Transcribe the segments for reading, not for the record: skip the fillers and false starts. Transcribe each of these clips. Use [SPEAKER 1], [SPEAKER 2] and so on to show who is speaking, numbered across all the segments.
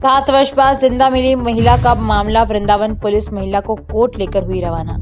[SPEAKER 1] 7 वर्ष बाद जिंदा मिली महिला का मामला। वृंदावन पुलिस महिला को कोर्ट लेकर हुई रवाना।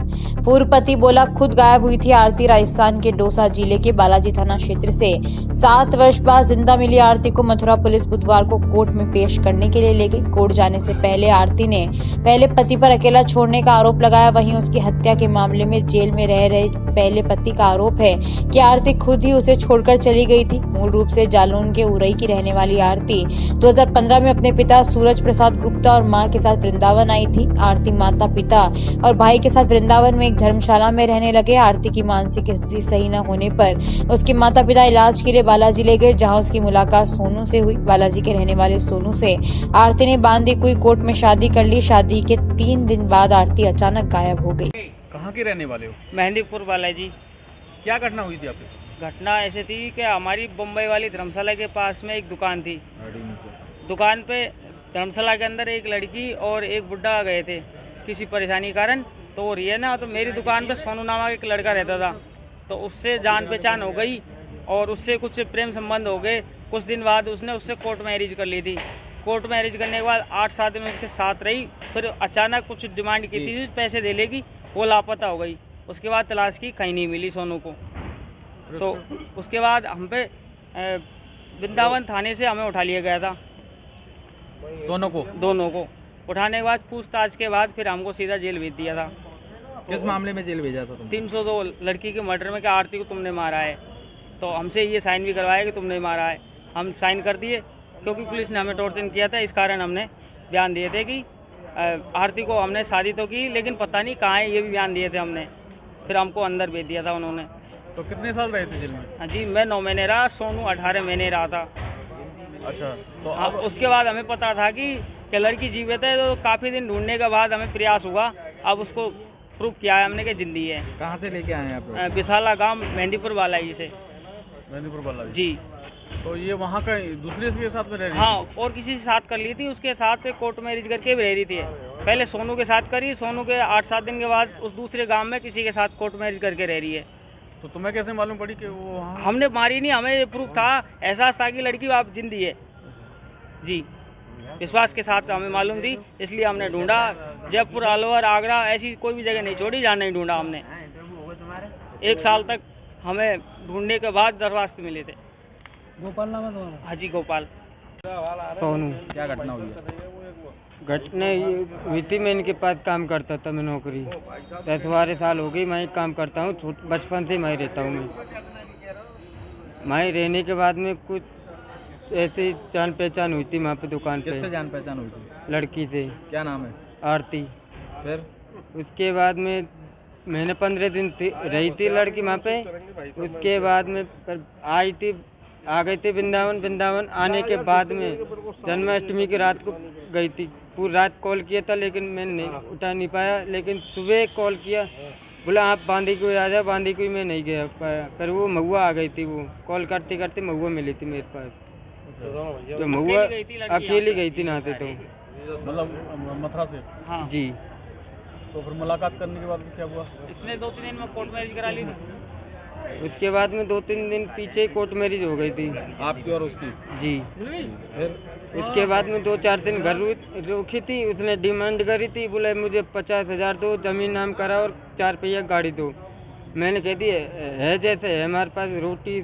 [SPEAKER 1] पूर्व पति बोला खुद गायब हुई थी आरती। राजस्थान के दौसा जिले के बालाजी थाना क्षेत्र से 7 वर्ष बाद जिंदा मिली आरती को मथुरा पुलिस बुधवार को कोर्ट में पेश करने के लिए ले गई। कोर्ट जाने से पहले आरती ने पहले पति पर अकेला छोड़ने का आरोप लगाया। वहीं उसकी हत्या के मामले में जेल में रह रहे पहले पति का आरोप है कि आरती खुद ही उसे छोड़कर चली गई थी। मूल रूप से जालौन के उरई की रहने वाली आरती 2015 में अपने पिता सूरज प्रसाद गुप्ता और मां के साथ वृंदावन आई थी। आरती माता पिता और भाई के साथ वृंदावन में एक धर्मशाला में रहने लगे। आरती की मानसिक स्थिति सही न होने पर उसके माता पिता इलाज के लिए बालाजी ले गए, जहां उसकी मुलाकात सोनू से हुई। बालाजी के रहने वाले सोनू से आरती ने बांधी हुई कोर्ट में शादी कर ली। शादी के 3 दिन बाद आरती अचानक गायब हो गई।
[SPEAKER 2] कहाँ के रहने वाले हो?
[SPEAKER 3] मेहंदीपुर बालाजी।
[SPEAKER 2] क्या घटना हुई थी आपके?
[SPEAKER 3] घटना ऐसे थी कि हमारी बम्बई वाली धर्मशाला के पास में एक दुकान थी। दुकान पे धर्मशाला के अंदर एक लड़की और एक बुड्ढा आ गए थे किसी परेशानी कारण। तो वो रही है ना, तो मेरी दुकान पे सोनू नामक एक लड़का रहता था, तो उससे जान पहचान हो गई और उससे कुछ प्रेम संबंध हो गए। कुछ दिन बाद उसने उससे कोर्ट मैरिज कर ली थी। कोर्ट मैरिज करने के बाद 8-7 दिन उसके साथ रही। फिर अचानक कुछ डिमांड की थी, पैसे दे लेगी, वो लापता हो गई। उसके बाद तलाश की, कहीं नहीं मिली सोनू को। तो उसके बाद हम पे वृंदावन थाने से हमें उठा लिया गया था।
[SPEAKER 2] दोनों को
[SPEAKER 3] उठाने के बाद पूछताछ के बाद फिर हमको सीधा जेल भेज दिया था।
[SPEAKER 2] किस मामले में जेल भेजा था तुम?
[SPEAKER 3] 302 लड़की के मर्डर में, कि आरती को तुमने मारा है। तो हमसे ये साइन भी करवाया कि तुमने मारा है। हम साइन कर दिए क्योंकि पुलिस ने हमें टॉर्चर किया था। इस कारण हमने बयान दिए थे कि आरती को हमने शादी तो की, लेकिन पता नहीं कहाँ है, ये भी बयान दिए थे हमने। फिर हमको अंदर भेज दिया था उन्होंने।
[SPEAKER 2] तो कितने साल रहे थे जेल में?
[SPEAKER 3] हाँ जी, मैं 9 महीने रहा, सोनू 18 महीने रहा था।
[SPEAKER 2] अच्छा, तो
[SPEAKER 3] अब उसके बाद हमें पता था कि लड़की जीवित है। तो काफ़ी दिन ढूंढने के बाद हमें प्रयास हुआ, अब उसको प्रूफ किया है हमने कि जिंदी है।
[SPEAKER 2] कहाँ से लेके आए हैं आप लोग?
[SPEAKER 3] विशाला गांव मेहंदीपुर बालाजी से।
[SPEAKER 2] मेहंदीपुर बालाजी
[SPEAKER 3] जी
[SPEAKER 2] तो ये वहाँ का दूसरे के साथ में रह रही
[SPEAKER 3] हाँ, और किसी से साथ कर ली थी। उसके साथ कोर्ट मैरिज करके भी रह रही थी। पहले सोनू के साथ करी, सोनू के 8-7 दिन के बाद उस दूसरे गांव में किसी के साथ कोर्ट मैरिज करके रह रही है।
[SPEAKER 2] तो तुम्हें कैसे मालूम पड़ी कि वो वहाँ?
[SPEAKER 3] हमने मारी नहीं, हमें ये प्रूफ था, एहसास था कि लड़की आप जिंदी है। जी, विश्वास के साथ हमें मालूम थी, इसलिए हमने ढूंढा। जयपुर, अलवर, आगरा, ऐसी कोई भी जगह नहीं छोड़ी जहाँ नहीं ढूंढा हमने। 1 साल तक हमें ढूंढने के बाद दरवाजे मिले थे।
[SPEAKER 4] गोपाल नाम है तुम्हारा?
[SPEAKER 3] हाँ जी, गोपाल।
[SPEAKER 4] सोनू।
[SPEAKER 2] क्या घटना हुई है?
[SPEAKER 4] घटना ये हुई थी, मैं इनके पास काम करता था। मैं नौकरी 10-12 साल हो गई मैं काम करता हूँ। बचपन से मैं रहता हूँ। मैं रहने के बाद में कुछ ऐसी जान पहचान हुई थी वहाँ पे दुकान पे।
[SPEAKER 2] किससे जान पहचान हुई थी?
[SPEAKER 4] लड़की से।
[SPEAKER 2] क्या नाम है?
[SPEAKER 4] आरती।
[SPEAKER 2] फिर
[SPEAKER 4] उसके बाद में मैंने 15 दिन रही थी लड़की वहाँ पे। उसके बाद में आ गई थी वृंदावन आने के बाद में जन्माष्टमी की रात को गई थी। पूरी रात कॉल किया था, लेकिन मैंने नहीं उठा नहीं पाया। लेकिन सुबह कॉल किया, बोला आप बांदी को आ जाओ। बांदी को मैं नहीं गया पाया। फिर वो महुआ आ गई थी। वो कॉल करते करते महुआ मिली थी मेरे पास। तो महुआ अकेली गई थी नहाते। तो
[SPEAKER 2] मतलब मथुरा से?
[SPEAKER 3] हाँ
[SPEAKER 4] जी।
[SPEAKER 2] तो फिर मुलाकात करने के बाद क्या हुआ?
[SPEAKER 3] इसने 2-3 दिन में कोर्ट मैरिज करा ली थी।
[SPEAKER 4] उसके बाद में 2-3 दिन पीछे कोर्ट मैरिज हो गई थी।
[SPEAKER 2] आपकी और उसकी?
[SPEAKER 4] जी।
[SPEAKER 2] फिर
[SPEAKER 4] उसके बाद में 2-4 दिन घर रुकी थी। उसने डिमांड करी थी, बोले मुझे 50,000 दो, जमीन नाम करा और 4 पहिया गाड़ी दो। मैंने कह दी है जैसे है, हमारे पास रोटी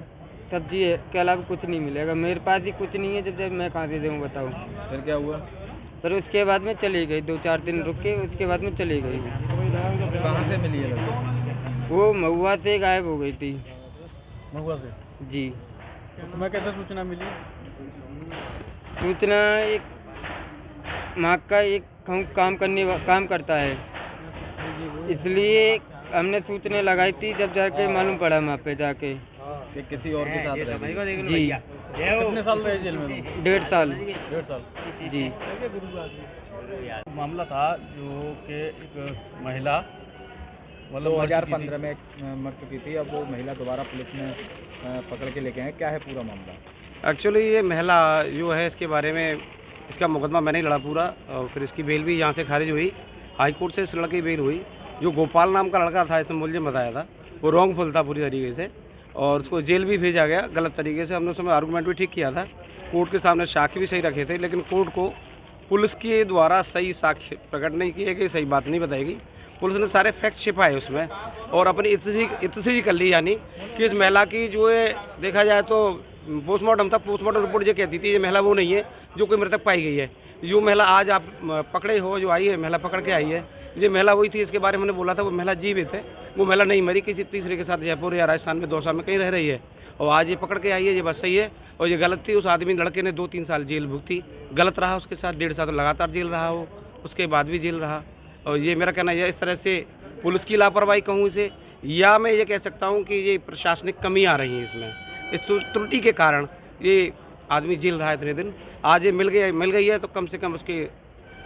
[SPEAKER 4] सब्जी है के अलावा कुछ नहीं मिलेगा। मेरे पास ही कुछ नहीं है, जब मैं कहाँ से दूँ बताओ।
[SPEAKER 2] फिर क्या हुआ?
[SPEAKER 4] फिर उसके बाद में चली गई। 2-4 दिन रुक के उसके बाद में चली गई।
[SPEAKER 2] कहाँ से मिली है लड़की?
[SPEAKER 4] वो महुआ से गायब हो गई थी।
[SPEAKER 2] महुआ से?
[SPEAKER 4] जी।
[SPEAKER 2] तो तुम्हें कैसे सूचना मिली?
[SPEAKER 4] सूचना एक माँ का एक काम करता है, इसलिए हमने सूचना लगाई थी। जब जाके मालूम पड़ा वहाँ पे जाके
[SPEAKER 2] कि किसी और के साथ रह रही है।
[SPEAKER 4] जी।
[SPEAKER 2] कितने साल रहे जेल में तुम?
[SPEAKER 4] 1.5 साल।
[SPEAKER 2] 1.5 साल?
[SPEAKER 4] जी।
[SPEAKER 2] मामला था जो कि एक महिला मतलब
[SPEAKER 5] 2015 में मर चुकी थी। अब वो महिला दोबारा पुलिस ने पकड़ के लेके आए। क्या है पूरा मामला?
[SPEAKER 6] एक्चुअली ये महिला जो है, इसके बारे में इसका मुकदमा मैंने ही लड़ा पूरा, और फिर इसकी बेल भी यहाँ से खारिज हुई। हाई कोर्ट से इस लड़के की बेल हुई। जो गोपाल नाम का लड़का था, इसने मुझे बताया था, वो रॉन्गफुल था पूरी तरीके से, और उसको जेल भी भेजा गया गलत तरीके से। हमने उस समय आर्गूमेंट भी ठीक किया था, कोर्ट के सामने साक्ष्य भी सही रखे थे, लेकिन कोर्ट को पुलिस के द्वारा सही साक्ष्य प्रकट नहीं किए गए, सही बात नहीं बताई गई। पुलिस ने सारे फैक्ट छिपाए उसमें और अपनी इतनी कर ली, यानी कि इस महिला की जो है देखा जाए तो पोस्टमार्टम था, पोस्टमार्टम रिपोर्ट ये कहती थी ये महिला वो नहीं है जो कोई मृतक पाई गई है। जो महिला आज आप पकड़े हो, जो आई है महिला पकड़ के आई है, ये महिला वही थी। इसके बारे में मैंने बोला था वो महिला जीवित है, वो महिला नहीं मरी, किसी तीसरे के साथ जयपुर या राजस्थान में दौसा में कहीं रह रही है और आज ये पकड़ के आई है, ये बात सही है। और ये गलत थी, उस आदमी लड़के ने 2-3 साल जेल भुगती, गलत रहा उसके साथ, 1.5 साल लगातार जेल रहा वो, उसके बाद भी जेल रहा। और ये मेरा कहना है इस तरह से पुलिस की लापरवाही कहूँ इसे, या मैं ये कह सकता हूँ कि ये प्रशासनिक कमी आ रही है इसमें, इस त्रुटि के कारण ये आदमी जेल रहा है इतने दिन। आज ये मिल गई है तो कम से कम उसके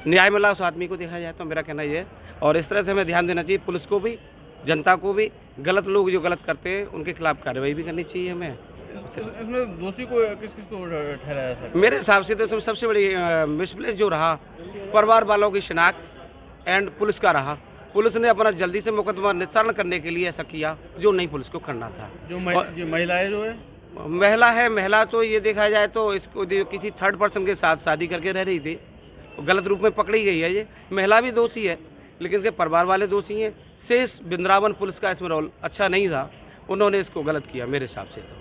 [SPEAKER 6] न्याय मिला उस आदमी को, देखा जाए तो मेरा कहना ये है। और इस तरह से हमें ध्यान देना चाहिए, पुलिस को भी, जनता को भी। गलत लोग जो गलत करते हैं उनके खिलाफ कार्रवाई भी करनी चाहिए हमें।
[SPEAKER 2] इसमें दोषी को किस को ठहराया सकता?
[SPEAKER 6] मेरे हिसाब से तो इसमें सबसे बड़ी मिसप्लेस जो रहा परिवार वालों की शिनाख्त एंड पुलिस का रहा। पुलिस ने अपना जल्दी से मुकदमा निस्तारण करने के लिए ऐसा किया जो नहीं पुलिस को करना था।
[SPEAKER 2] जो महिलाएं जो है
[SPEAKER 6] महिला तो ये देखा जाए तो इसको किसी थर्ड पर्सन के साथ शादी करके रह रही थी, गलत रूप में पकड़ी गई है। ये महिला भी दोषी है लेकिन इसके परिवार वाले दोषी हैं। शेष वृंदावन पुलिस का इसमें रोल अच्छा नहीं था, उन्होंने इसको गलत किया मेरे हिसाब से तो।